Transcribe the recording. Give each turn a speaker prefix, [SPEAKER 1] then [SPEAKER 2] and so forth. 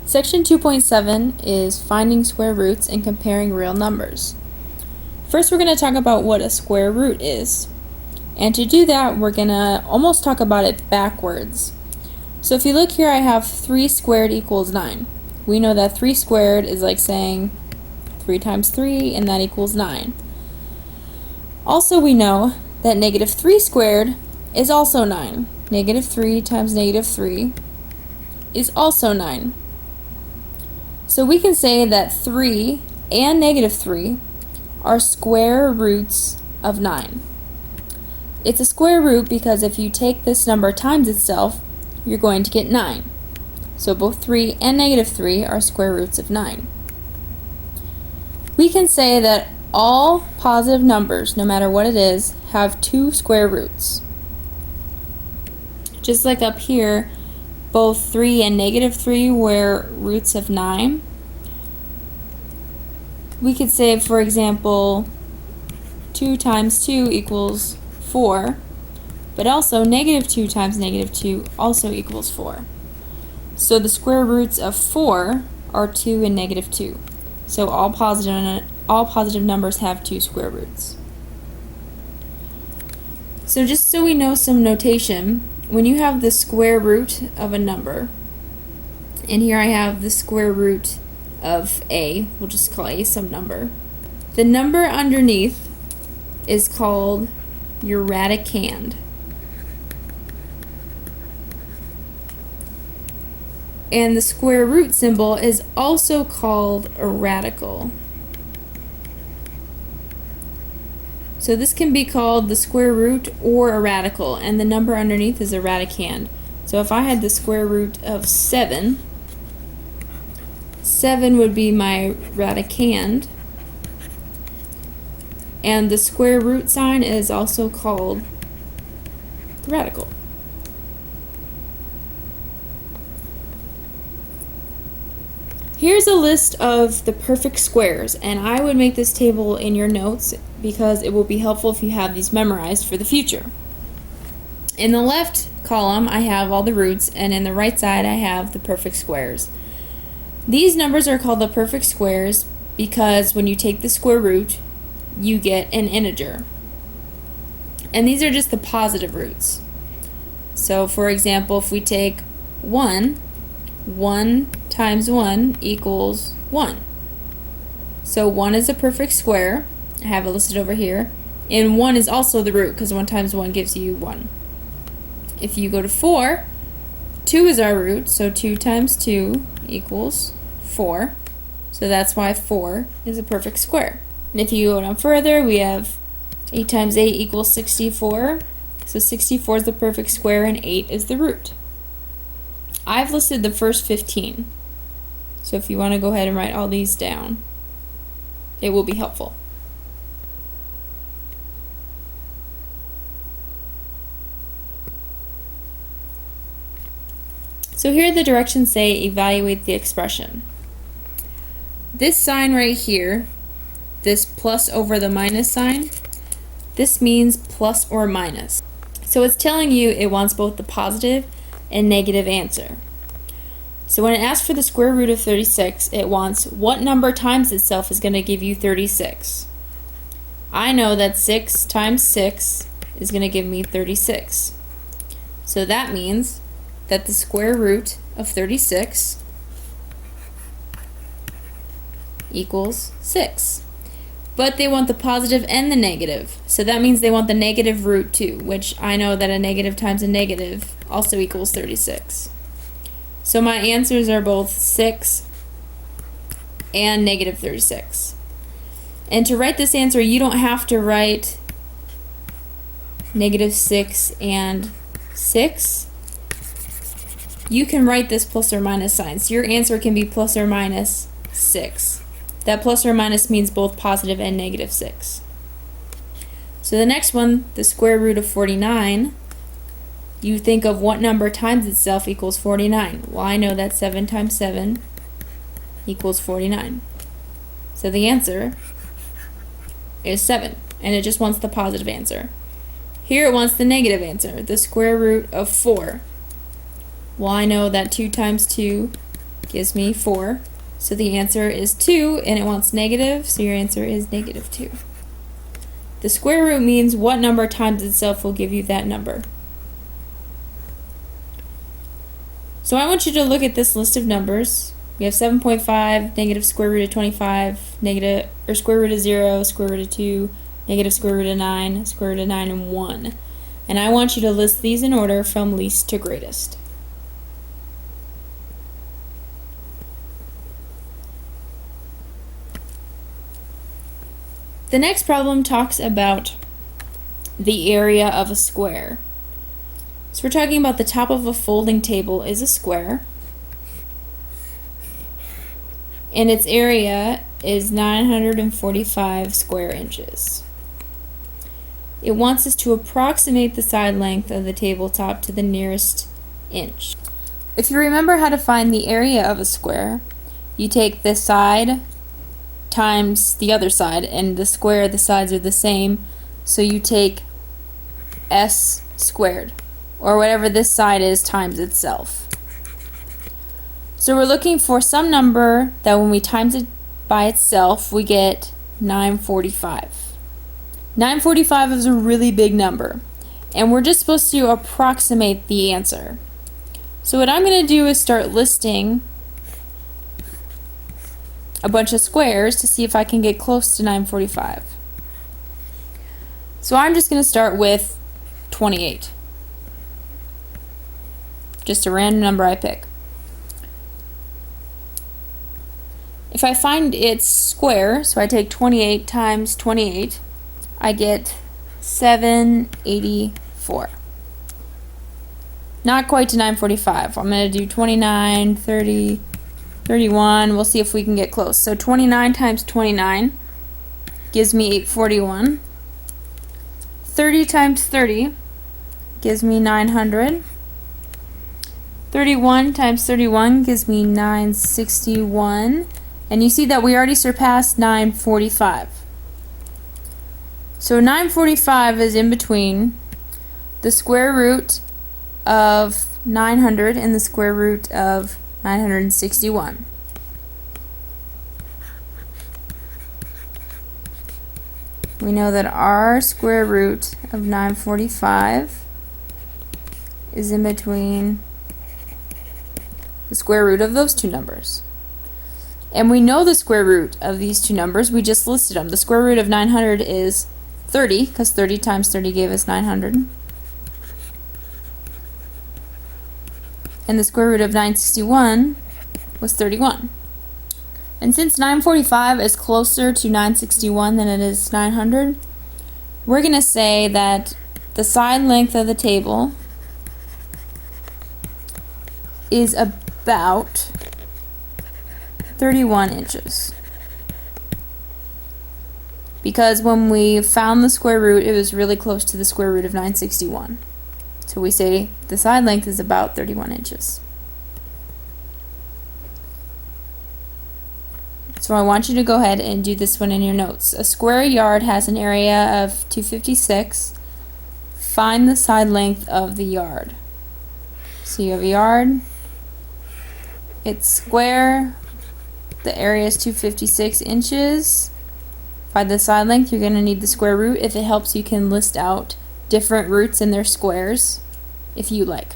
[SPEAKER 1] Section 2.7 is finding square roots and comparing real numbers. First, we're going to talk about what a square root is. And to do that, we're going to almost talk about it backwards. So if you look here, I have 3 squared equals 9. We know that 3 squared is like saying 3 times 3, and that equals 9. Also, we know that negative 3 squared is also 9. Negative 3 times negative 3 is also 9. So we can say that 3 and negative 3 are square roots of 9. It's a square root because if you take this number times itself, you're going to get 9. So both 3 and negative 3 are square roots of 9. We can say that all positive numbers, no matter what it is, have 2 square roots. Just like up here, both 3 and negative 3 were roots of 9. We could say, for example, 2 times 2 equals 4, but also negative 2 times negative 2 also equals 4. So the square roots of 4 are 2 and negative 2. So all positive numbers have 2 square roots. So just so we know some notation, when you have the square root of a number, and here I have the square root of a, we'll just call a some number, the number underneath is called your radicand. And the square root symbol is also called a radical. So this can be called the square root or a radical, and the number underneath is a radicand. So if I had the square root of 7, 7 would be my radicand, and the square root sign is also called the radical. Here's a list of the perfect squares, and I would make this table in your notes because it will be helpful if you have these memorized for the future. In the left column, I have all the roots, and in the right side, I have the perfect squares. These numbers are called the perfect squares because when you take the square root, you get an integer. And these are just the positive roots. So for example, if we take 1 times 1 equals 1. So 1 is a perfect square. I have it listed over here. And 1 is also the root because 1 times 1 gives you 1. If you go to 4, 2 is our root, so 2 times 2 equals 4. So that's why 4 is a perfect square. And if you go down further, we have 8 times 8 equals 64. So 64 is the perfect square and 8 is the root. I've listed the first 15. So if you want to go ahead and write all these down, it will be helpful. So here the directions say evaluate the expression. This sign right here, this plus over the minus sign, this means plus or minus. So it's telling you it wants both the positive and negative answer. So when it asks for the square root of 36, it wants what number times itself is going to give you 36. I know that 6 times 6 is going to give me 36. So that means that the square root of 36 equals 6. But they want the positive and the negative. So that means they want the negative root too, which I know that a negative times a negative also equals 36. So my answers are both 6 and negative 36. And to write this answer, you don't have to write negative 6 and 6. You can write this plus or minus sign. So your answer can be plus or minus 6. That plus or minus means both positive and negative 6. So the next one, the square root of 49, you think of what number times itself equals 49. Well, I know that 7 times 7 equals 49. So the answer is 7, and it just wants the positive answer. Here it wants the negative answer, the square root of 4. Well, I know that 2 times 2 gives me 4. So the answer is 2, and it wants negative, so your answer is negative 2. The square root means what number times itself will give you that number. So I want you to look at this list of numbers. We have 7.5, negative square root of 25, negative, or square root of 0, square root of 2, negative square root of 9, square root of 9, and 1. And I want you to list these in order from least to greatest. The next problem talks about the area of a square. So we're talking about the top of a folding table is a square, and its area is 945 square inches. It wants us to approximate the side length of the tabletop to the nearest inch. If you remember how to find the area of a square, you take this side times the other side, and the square, the sides are the same, so you take s squared, or whatever this side is times itself. So we're looking for some number that when we times it by itself, we get 945. 945 is a really big number, and we're just supposed to approximate the answer. So what I'm going to do is start listing a bunch of squares to see if I can get close to 945. So I'm just going to start with 28. Just a random number I pick. If I find its square, so I take 28 times 28, I get 784. Not quite to 945. I'm going to do 29, 30, 31. We'll see if we can get close. So 29 times 29 gives me 841. 30 times 30 gives me 900. 31 times 31 gives me 961. And you see that we already surpassed 945. So 945 is in between the square root of 900 and the square root of 961. We know that our square root of 945 is in between the square root of those two numbers. And we know the square root of these two numbers. We just listed them. The square root of 900 is 30, because 30 times 30 gave us 900. And the square root of 961 was 31. And since 945 is closer to 961 than it is 900, we're going to say that the side length of the table is about 31 inches. Because when we found the square root, it was really close to the square root of 961. So we say the side length is about 31 inches. So I want you to go ahead and do this one in your notes. A square yard has an area of 256. Find the side length of the yard. So you have a yard. It's square. The area is 256 inches. Find the side length. You're going to need the square root. If it helps, you can list out different roots in their squares if you like.